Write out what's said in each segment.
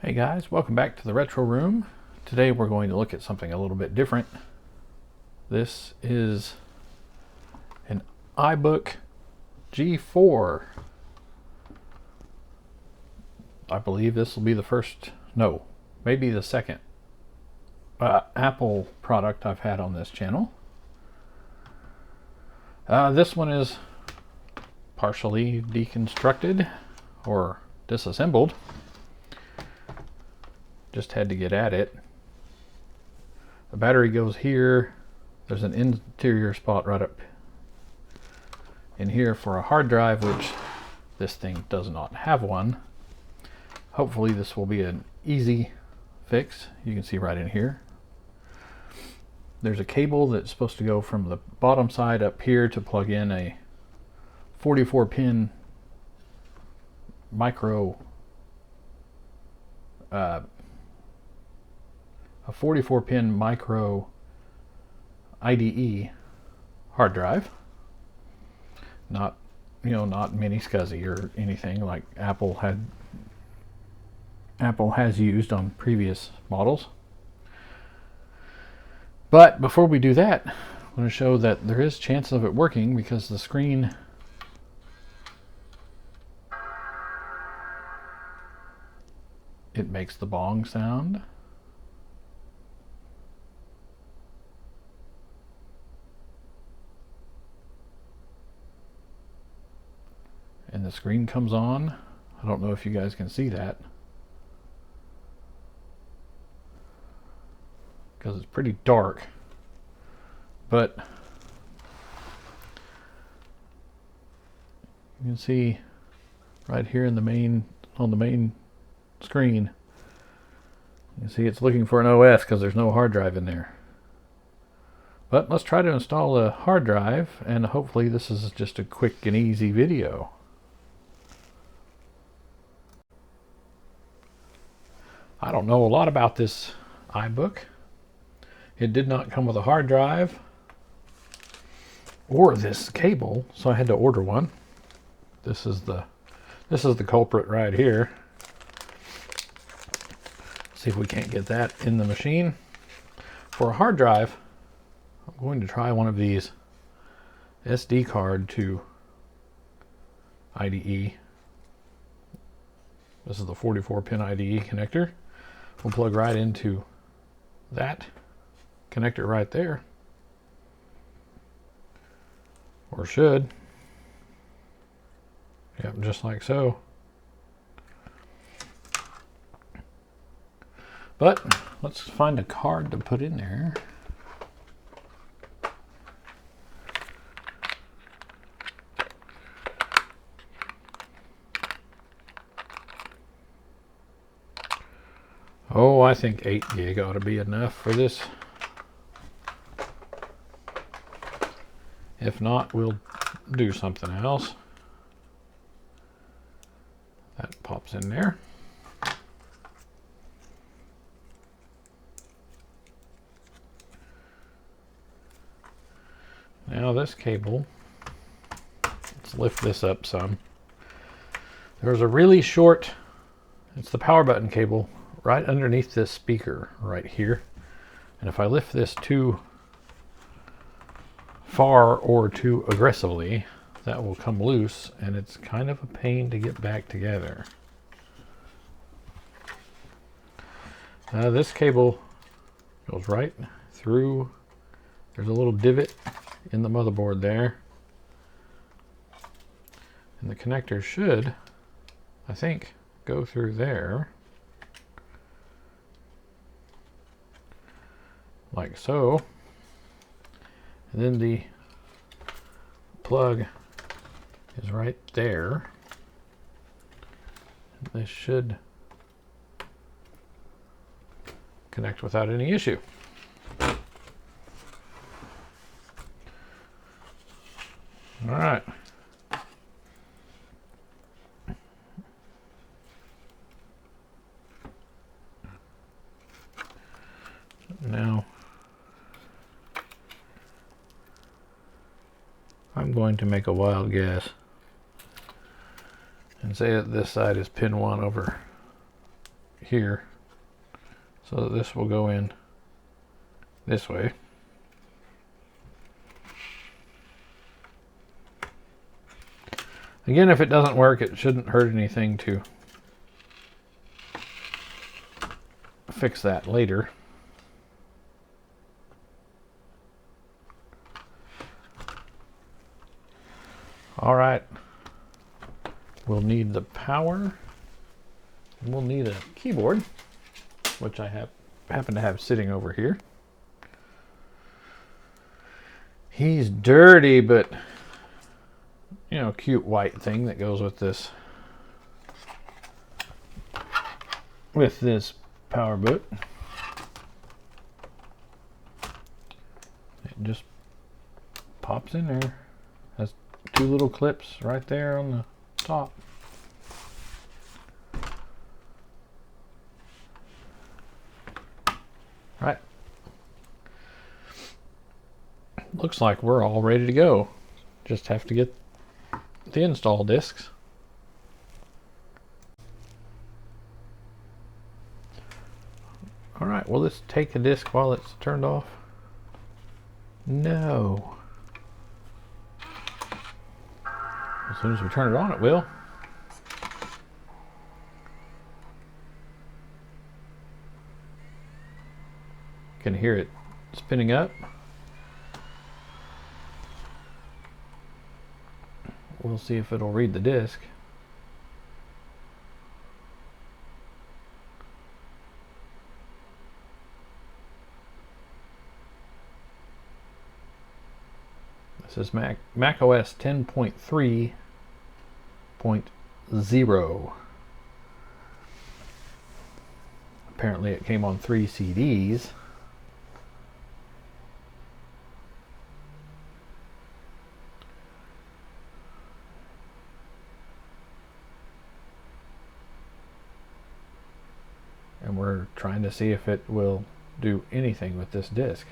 Hey guys, welcome back to the Retro Room. Today we're going to look at something a little bit different. This is an iBook G4. I believe this will be the first, no, maybe the second Apple product I've had on this channel. This one is partially deconstructed or disassembled. Just had to get at it. The battery goes here. There's an interior spot right up in here for a hard drive, which this thing does not have one. Hopefully this will be an easy fix. You can see right in here. There's a cable that's supposed to go from the bottom side up here to plug in a 44 pin micro a 44 pin micro IDE hard drive. Not, not mini SCSI or anything like Apple has used on previous models. But before we do that, I want to show that there is chance of it working because the screen makes the bong sound. And the screen comes on. I don't know if you guys can see that, because it's pretty dark, but you can see right here in on the main screen, you can see it's looking for an OS because there's no hard drive in there. But let's try to install a hard drive, and hopefully this is just a quick and easy video. I don't know a lot about this iBook. It did not come with a hard drive or this cable, so I had to order one. This is the culprit right here. See if we can't get that in the machine. For a hard drive, I'm going to try one of these SD card to IDE. This is the 44 pin IDE connector. We'll plug right into that connector right there, or should. Yep, just like so. But let's find a card to put in there. Oh, I think 8 gig ought to be enough for this. If not, we'll do something else. That pops in there. Now this cable, let's lift this up some. There's a really short, it's the power button cable right underneath this speaker right here. And if I lift this too far or too aggressively, that will come loose, and it's kind of a pain to get back together. This cable goes right through. There's a little divot in the motherboard there, and the connector should, I think, go through there like so. And then the plug is right there. This should connect without any issue. All right. Now I'm going to make a wild guess and say that this side is pin 1 over here so that this will go in this way. Again, if it doesn't work, it shouldn't hurt anything to fix that later. All right, we'll need the power, and we'll need a keyboard, which I happen to have sitting over here. He's dirty, but you know, cute white thing that goes with this Powerbook. It just pops in there. Has two little clips right there on the top. Right. Looks like we're all ready to go. Just have to get the install discs. All right, will this take a disc while it's turned off? No. As soon as we turn it on, it will. Can hear it spinning up. We'll see if it'll read the disc. This is Mac OS 10.3.0. Apparently it came on 3 CDs. And we're trying to see if it will do anything with this disc.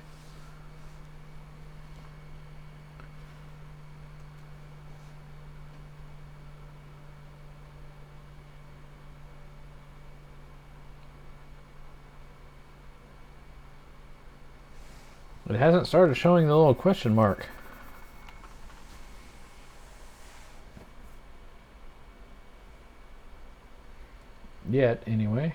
It hasn't started showing the little question mark. Yet, anyway.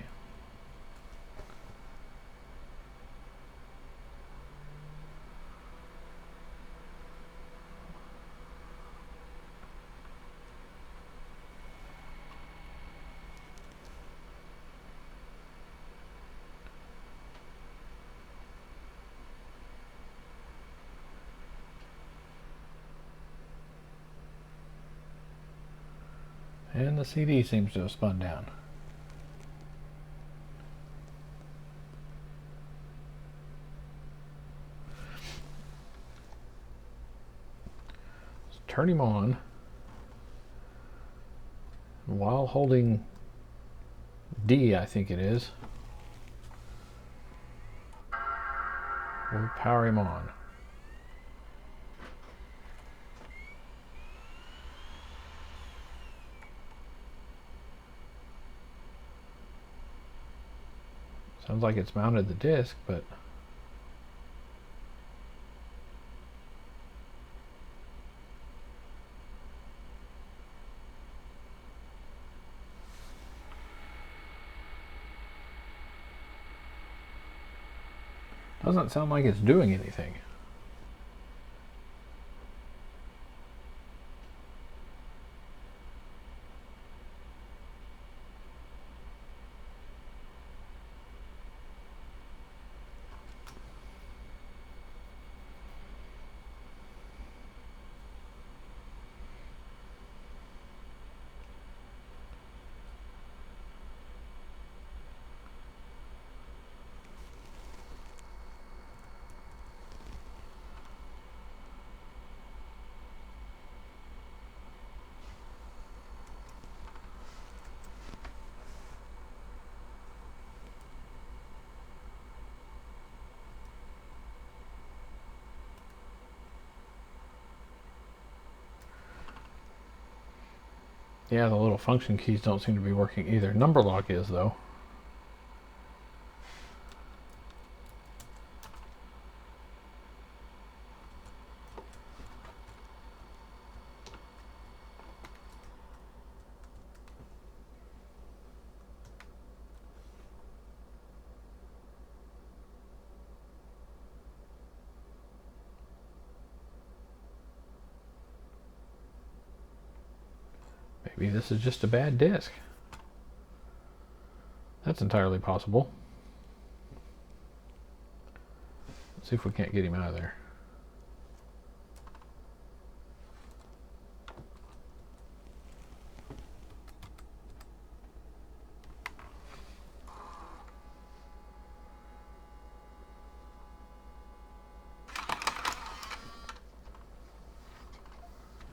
And the CD seems to have spun down. Let's turn him on while holding D, I think it is. We'll power him on. Sounds like it's mounted the disc, but doesn't sound like it's doing anything. Yeah, the little function keys don't seem to be working either. Number lock is, though. Maybe this is just a bad disc. That's entirely possible. Let's see if we can't get him out of there.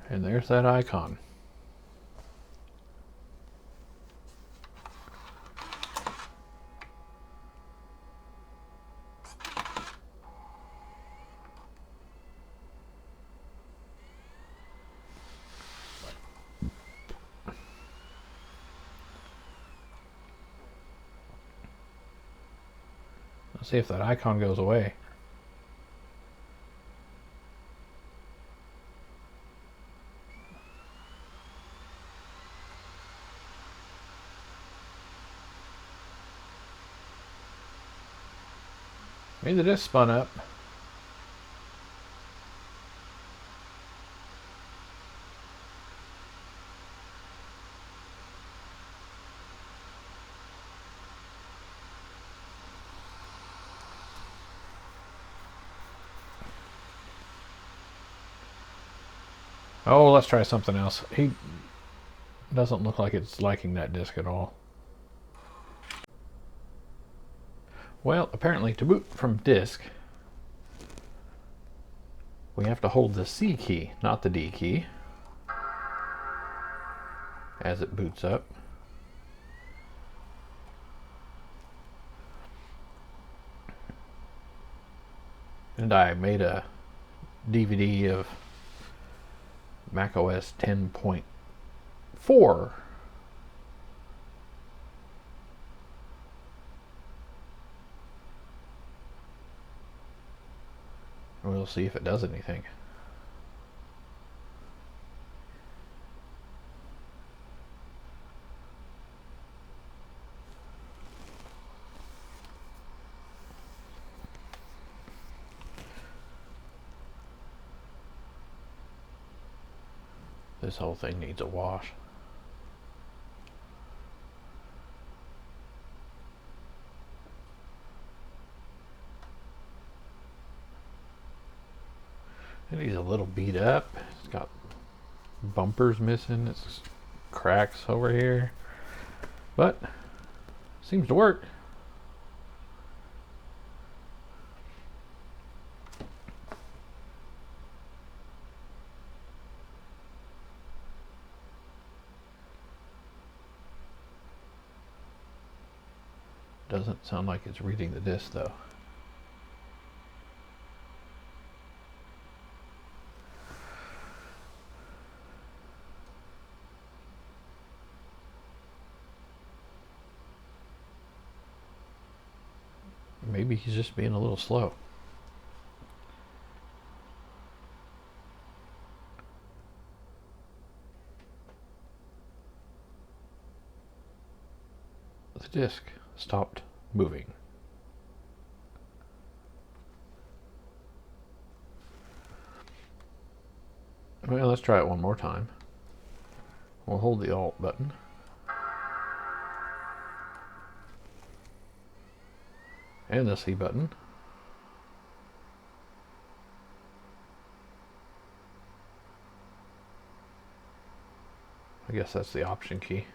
And there's that icon. Let's see if that icon goes away. Maybe the disc spun up. Oh, let's try something else. He doesn't look like it's liking that disc at all. Well, apparently to boot from disk, we have to hold the C key, not the D key, as it boots up. And I made a DVD of macOS 10.4. We'll see if it does anything. This whole thing needs a wash. And he's a little beat up. It's got bumpers missing. It's cracks over here. But seems to work. Doesn't sound like it's reading the disc though. Maybe he's just being a little slow. The disc stopped moving. Well, let's try it one more time. We'll hold the Alt button. And the C button. I guess that's the Option key.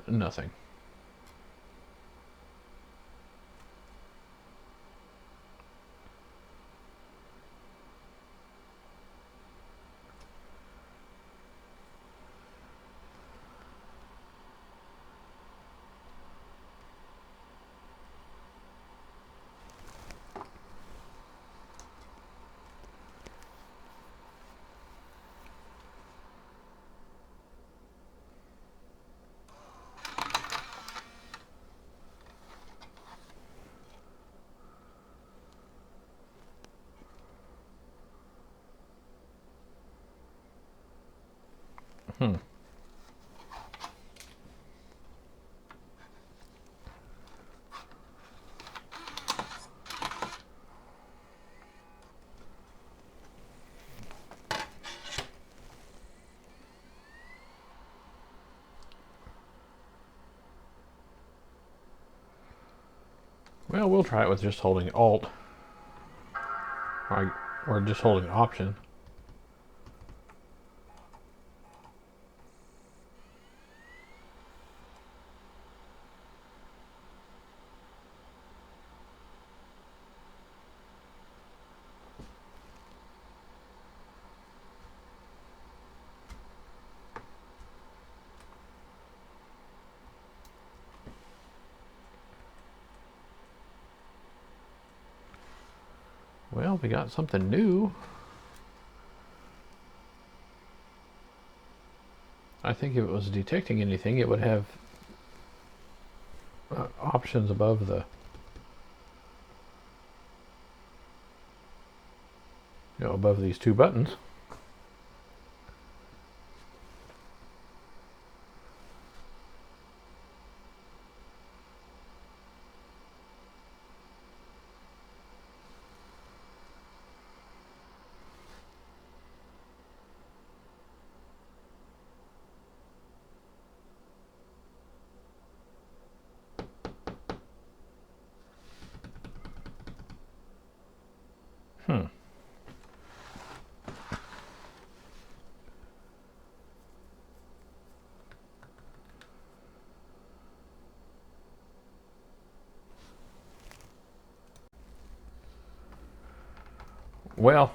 Nothing. Hmm. Well, we'll try it with just holding Alt, or just holding Option. Well, we got something new. I think if it was detecting anything, it would have options above the, above these two buttons. Hmm. Well,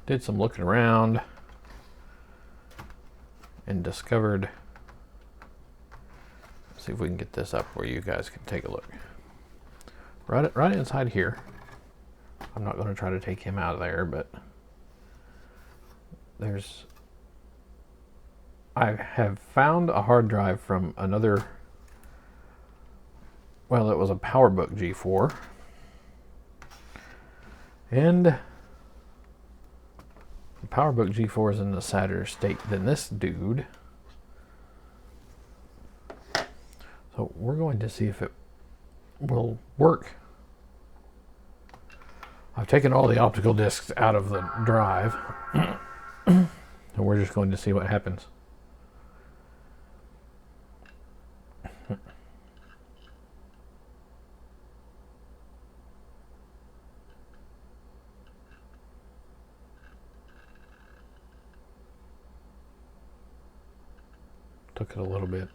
did some looking around and discovered, see if we can get this up where you guys can take a look. Right inside here. I'm not going to try to take him out of there, but I have found a hard drive from another, well, it was a Powerbook G4. And the Powerbook G4 is in a sadder state than this dude. So we're going to see if it will work. I've taken all the optical discs out of the drive. And we're just going to see what happens. Took it a little bit.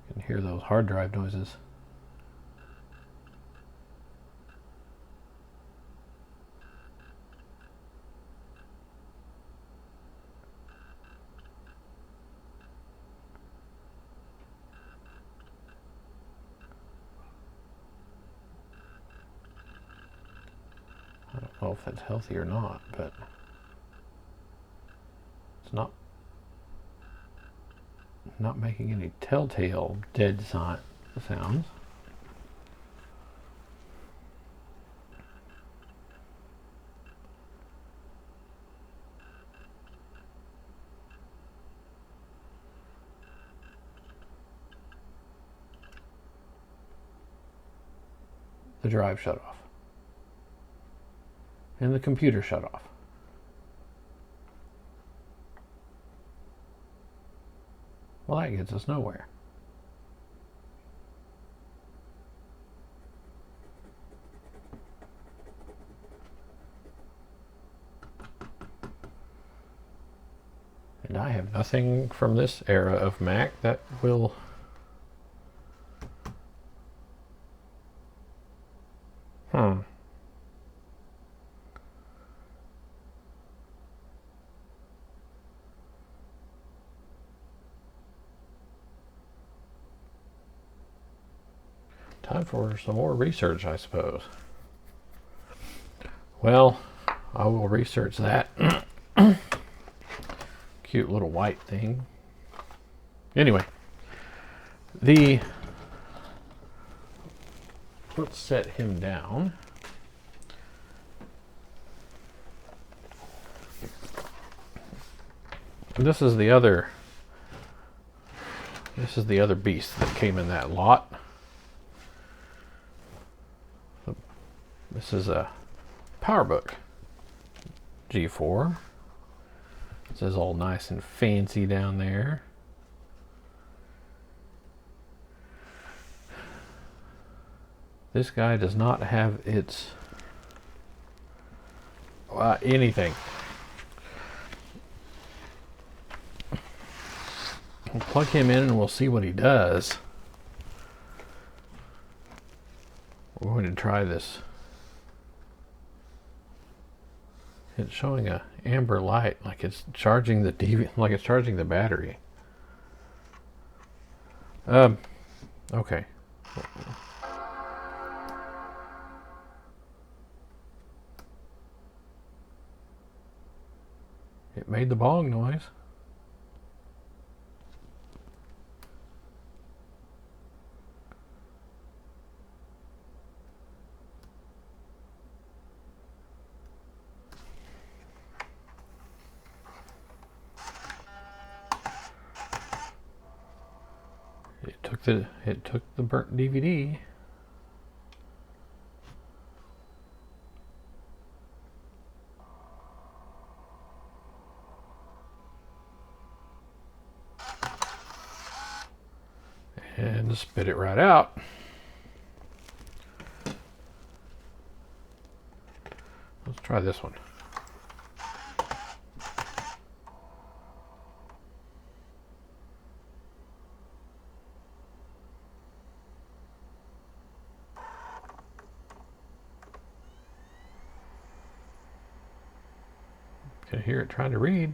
You can hear those hard drive noises. I don't know if that's healthy or not, but it's not making any telltale dead sounds. The drive shut off. And the computer shut off. Well, that gets us nowhere. And I have nothing from this era of Mac that will... Time for some more research, I suppose. Well, I will research that. Cute little white thing. Anyway, let's set him down. This is the other beast that came in that lot. This is a Powerbook G4. It says all nice and fancy down there. This guy does not have its anything. We'll plug him in and we'll see what he does. We're going to try this. It's showing a amber light, like it's charging the like it's charging the battery. Okay. It made the bong noise. It took the burnt DVD. And spit it right out. Let's try this one. Can hear it trying to read.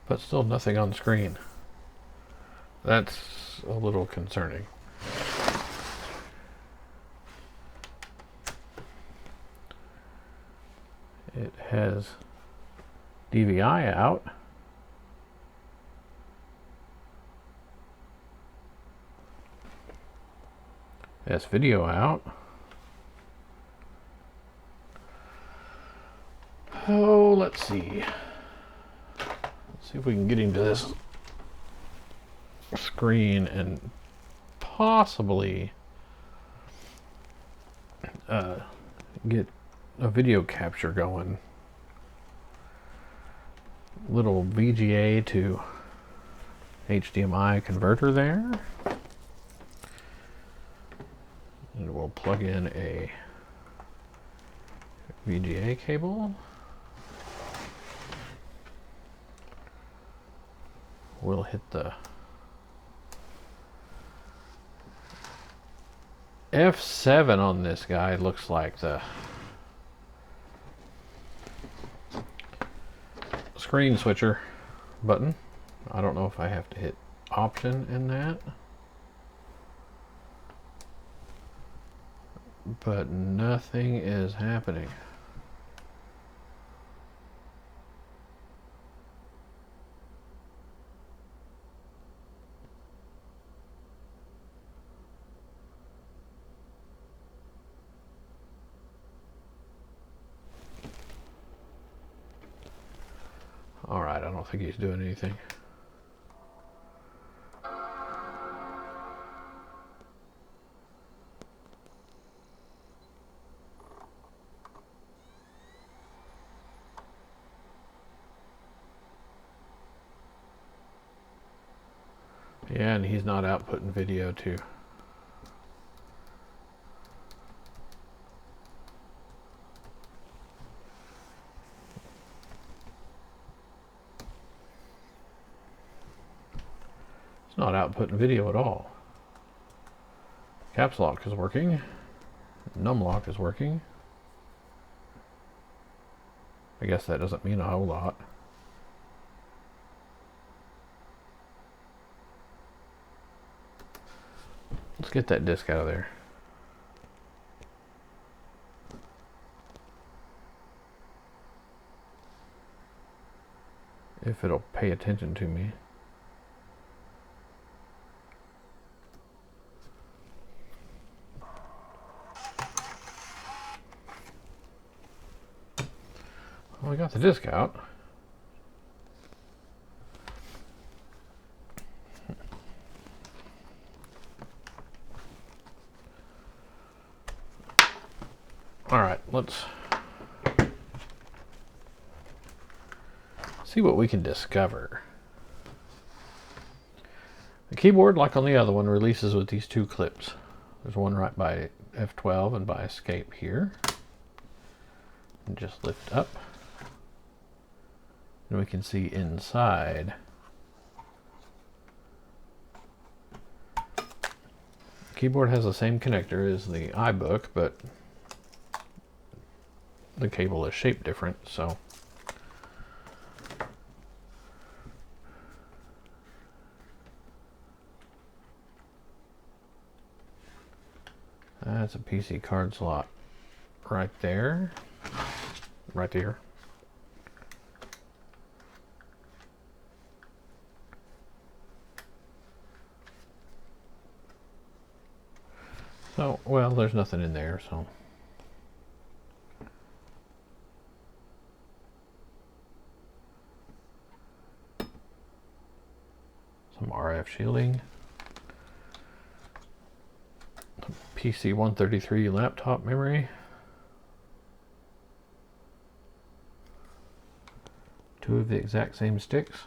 But still nothing on screen. That's a little concerning. It has DVI out. It has video out. Oh, let's see. See if we can get into this screen and possibly get a video capture going. Little VGA to HDMI converter there. And we'll plug in a VGA cable. We'll hit the F7 on this guy. Looks like the screen switcher button. I don't know if I have to hit option in that, but nothing is happening. All right, I don't think he's doing anything. Yeah, and he's not outputting video too. It's not outputting video at all. Caps lock is working. Num lock is working. I guess that doesn't mean a whole lot. Let's get that disc out of there. If it'll pay attention to me. Well, we got the disc out. All right, let's see what we can discover. The keyboard, like on the other one, releases with these two clips. There's one right by F12 and by escape here. And just lift up. And we can see inside. The keyboard has the same connector as the iBook, but the cable is shaped different, so that's a PC card slot right there. Right there. So, well, there's nothing in there, so. Some RF shielding. PC 133 laptop memory. Two of the exact same sticks.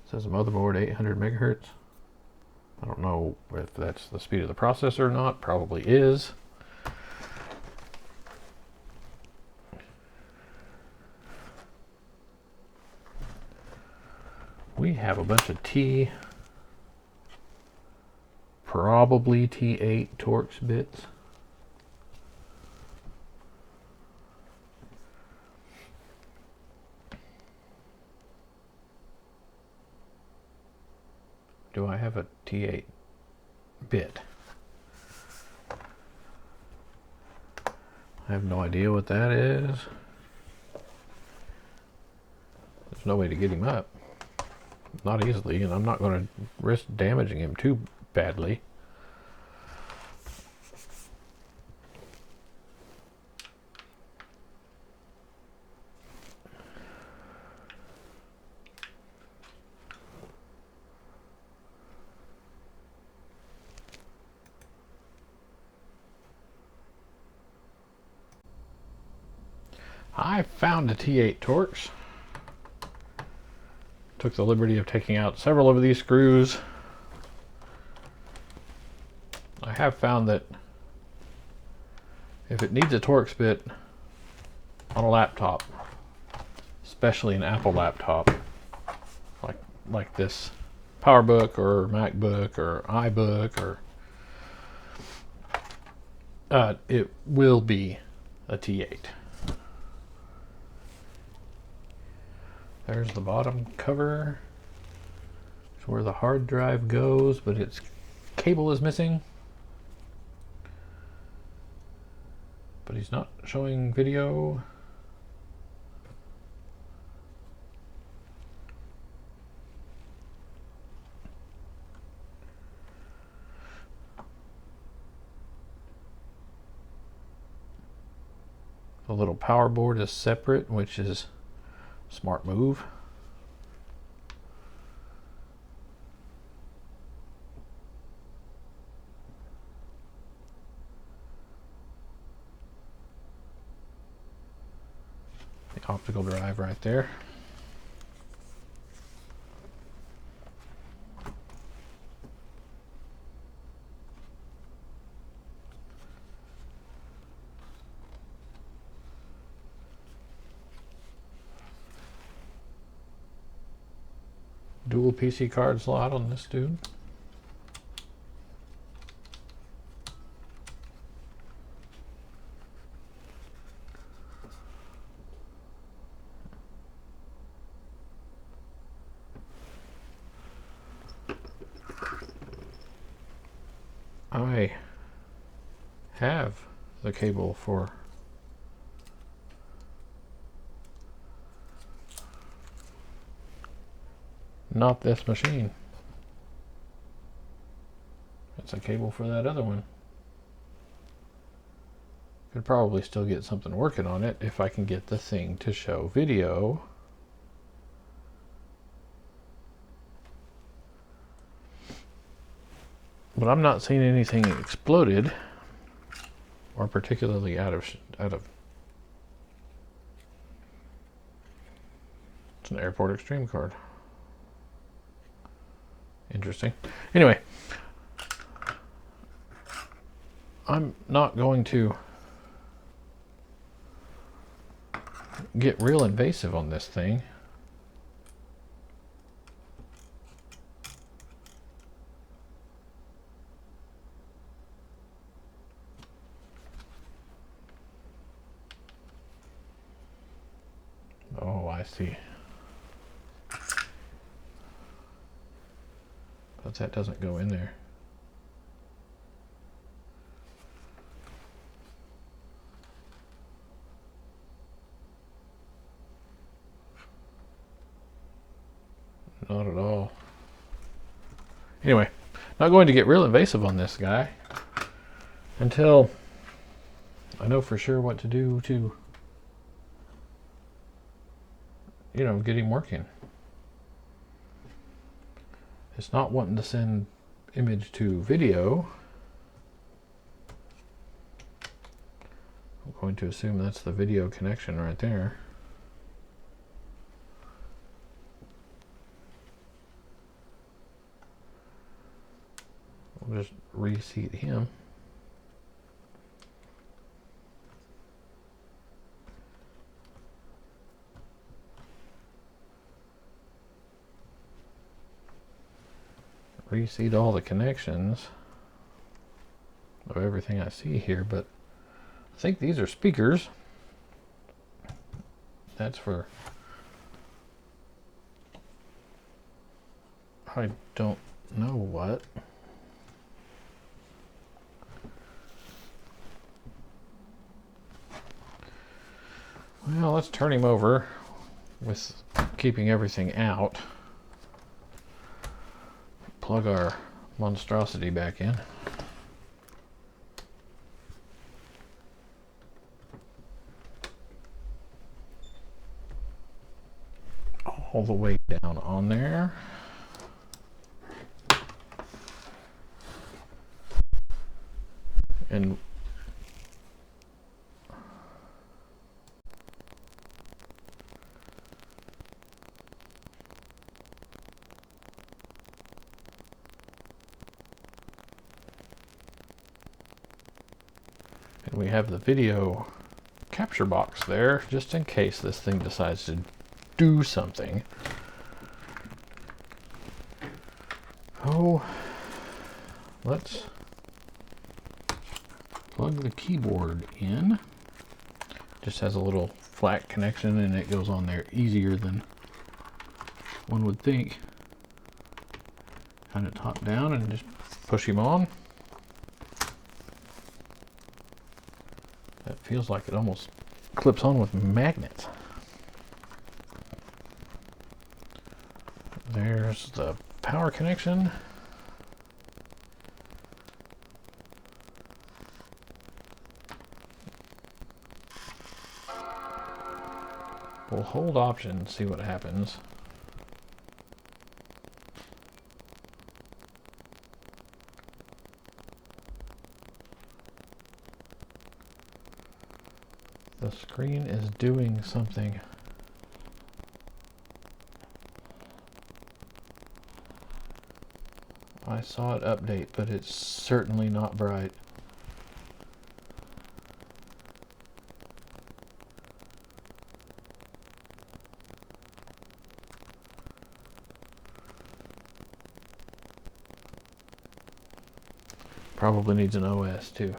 Says motherboard 800 megahertz. I don't know if that's the speed of the processor or not. Probably is. We have a bunch of probably T8 Torx bits. Do I have a T8 bit? I have no idea what that is. There's no way to get him up. Not easily, and I'm not going to risk damaging him too badly. I found a T8 Torx. Took the liberty of taking out several of these screws. I have found that if it needs a Torx bit on a laptop, especially an Apple laptop, like this Powerbook or MacBook or iBook, or it will be a T8. There's the bottom cover. It's where the hard drive goes, but its cable is missing. But he's not showing video. The little power board is separate, which is a smart move. The optical drive right there. Dual PC card slot on this dude. I have the cable for not this machine. It's a cable for that other one. Could probably still get something working on it if I can get the thing to show video. But I'm not seeing anything exploded or particularly out of. It's an Airport Extreme card. Interesting. Anyway, I'm not going to get real invasive on this thing. Oh, I see. But that doesn't go in there. Not at all. Anyway, not going to get real invasive on this guy until I know for sure what to do to, you know, get him working. It's not wanting to send image to video. I'm going to assume that's the video connection right there. We'll just reseat him. Reseat all the connections of everything I see here, but I think these are speakers. That's for, I don't know what. Well, let's turn him over with keeping everything out. Plug our monstrosity back in. All the way down on there. And we have the video capture box there, just in case this thing decides to do something. Oh, let's plug the keyboard in. Just has a little flat connection and it goes on there easier than one would think. Kind of top down and just push him on. That feels like it almost clips on with magnets. There's the power connection. We'll hold option and see what happens. The screen is doing something. I saw it update, but it's certainly not bright. Probably needs an OS too.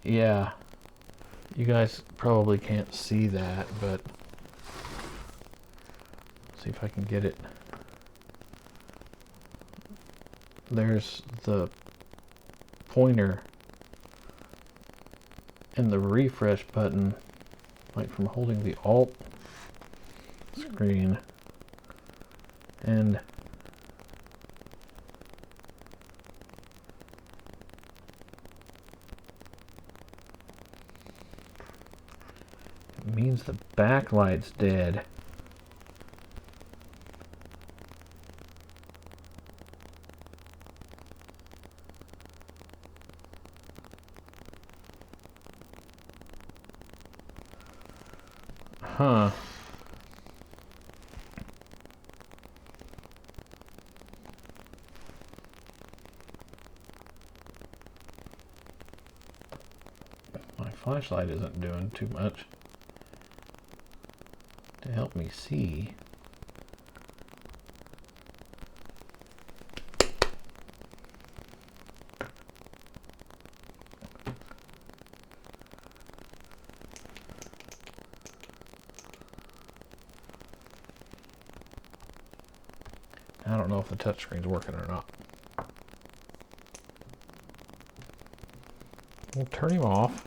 Yeah, you guys probably can't see that, but let's see if I can get it. There's the pointer and the refresh button, like from holding the Alt screen, and means the backlight's dead. Huh. My flashlight isn't doing too much to help me see. I don't know if the touchscreen's working or not. We'll turn him off.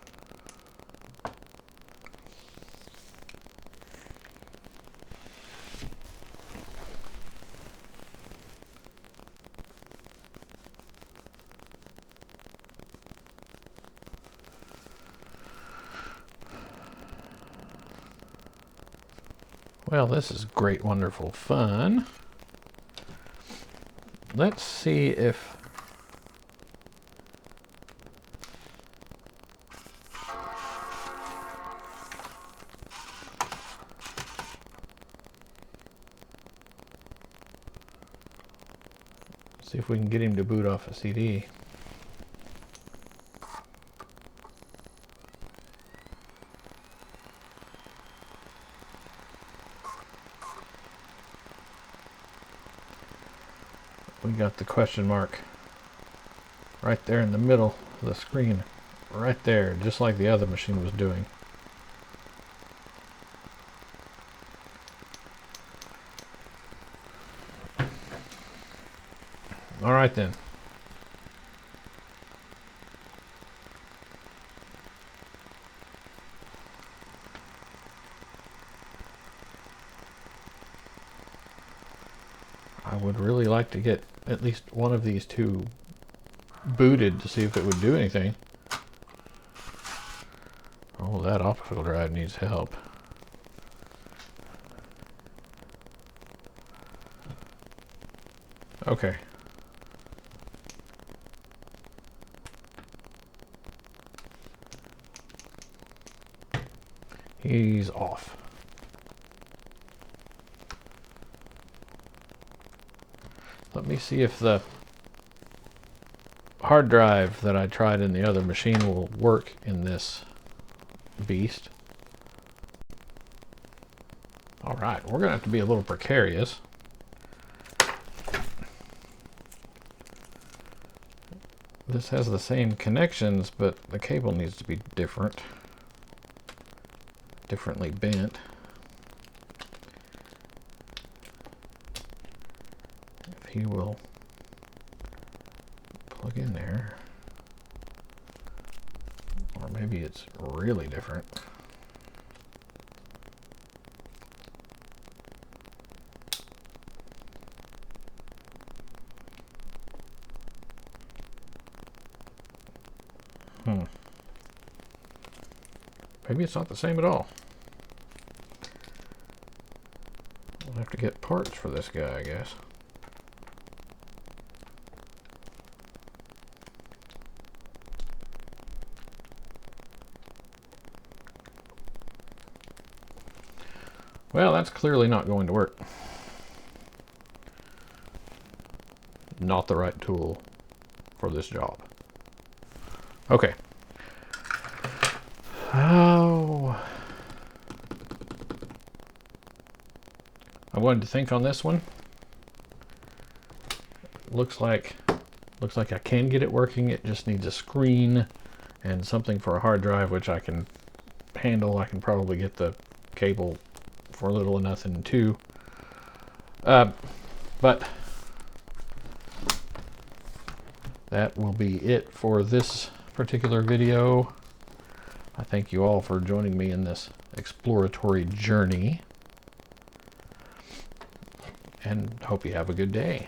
Well, this is great, wonderful fun. Let's see if we can get him to boot off a CD. We got the question mark right there in the middle of the screen, right there, just like the other machine was doing. All right then. I would really like to get at least one of these two booted to see if it would do anything. Oh, that optical drive needs help. Okay. He's off. Let me see if the hard drive that I tried in the other machine will work in this beast. All right, we're gonna have to be a little precarious. This has the same connections, but the cable needs to be differently bent. If he will plug in there, or maybe it's really different. Maybe it's not the same at all. We'll have to get parts for this guy, I guess. Well, that's clearly not going to work. Not the right tool for this job. Okay. Oh. I wanted to think on this one. Looks like I can get it working. It just needs a screen and something for a hard drive, which I can handle. I can probably get the cable for little or nothing too. But that will be it for this particular video. I thank you all for joining me in this exploratory journey, and hope you have a good day.